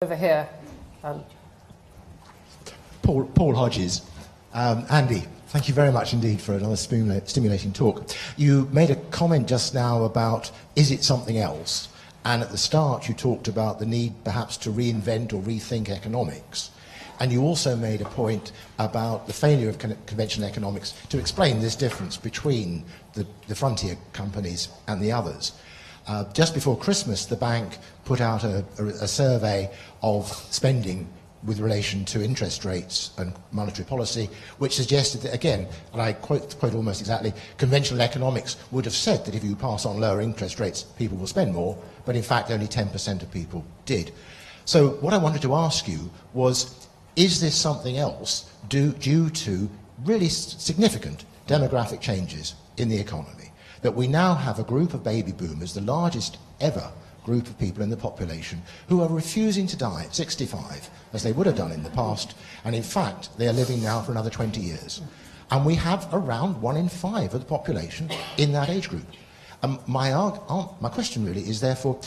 Over here. Paul Hodges. Andy, thank you very much indeed for another stimulating talk. You made a comment just now about, is it something else? And at the start you talked about the need perhaps to reinvent or rethink economics. And you also made a point about the failure of conventional economics to explain this difference between the frontier companies and the others. Just before Christmas, the bank put out a survey of spending with relation to interest rates and monetary policy, which suggested that, again, and I quote almost exactly, conventional economics would have said that if you pass on lower interest rates, people will spend more, but in fact only 10% of people did. So what I wanted to ask you was, is this something else due to really significant demographic changes in the economy? That we now have a group of baby boomers, the largest ever group of people in the population, who are refusing to die at 65, as they would have done in the past, and in fact they are living now for another 20 years. And we have around 1 in 5 of the population in that age group. My question really is therefore,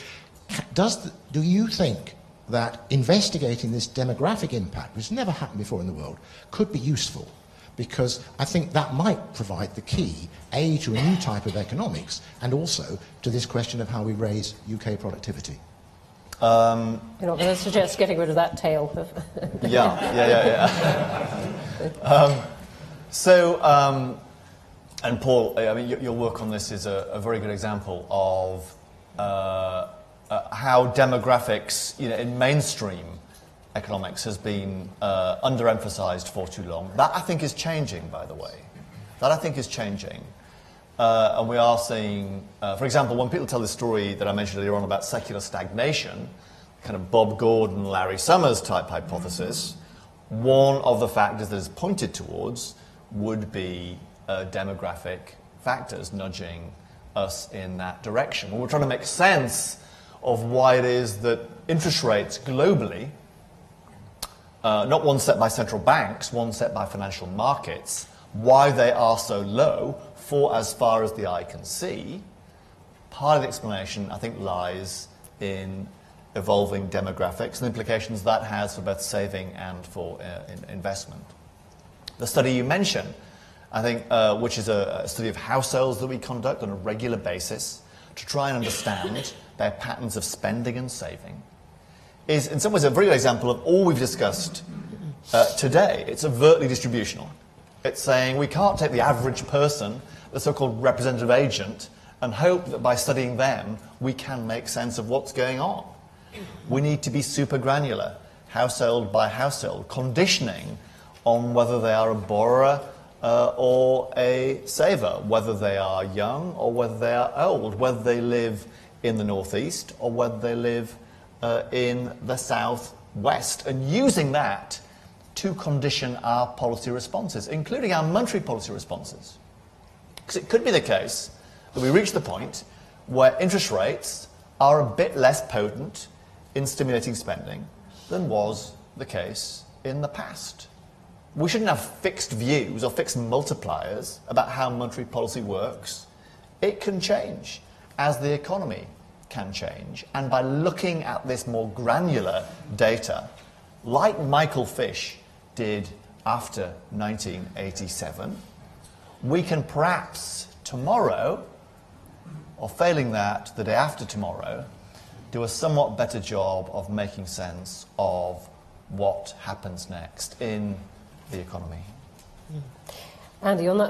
do you think that investigating this demographic impact, which has never happened before in the world, could be useful? Because I think that might provide the key, A, to a new type of economics, and also to this question of how we raise UK productivity. You're not going to suggest getting rid of that tail? Yeah. And Paul, I mean, your work on this is a very good example of how demographics, in mainstream economics has been underemphasized for too long. That, I think, is changing, by the way. That, I think, is changing. And we are seeing, for example, when people tell the story that I mentioned earlier on about secular stagnation, kind of Bob Gordon, Larry Summers type hypothesis, one of the factors that is pointed towards would be demographic factors nudging us in that direction. We're trying to make sense of why it is that interest rates globally, not one set by central banks, one set by financial markets, why they are so low for as far as the eye can see. Part of the explanation, I think, lies in evolving demographics and the implications that has for both saving and for investment. The study you mentioned, I think, which is a study of households that we conduct on a regular basis to try and understand their patterns of spending and saving, is in some ways a very good example of all we've discussed today. It's overtly distributional. It's saying we can't take the average person, the so-called representative agent, and hope that by studying them we can make sense of what's going on. We need to be super granular, household by household, conditioning on whether they are a borrower or a saver, whether they are young or whether they are old, whether they live in the northeast or whether they live in the southwest, and using that to condition our policy responses, including our monetary policy responses. Because it could be the case that we reach the point where interest rates are a bit less potent in stimulating spending than was the case in the past. We shouldn't have fixed views or fixed multipliers about how monetary policy works. It can change as the economy can change. And by looking at this more granular data, like Michael Fish did after 1987, we can perhaps tomorrow, or failing that, the day after tomorrow, do a somewhat better job of making sense of what happens next in the economy. Andy, on that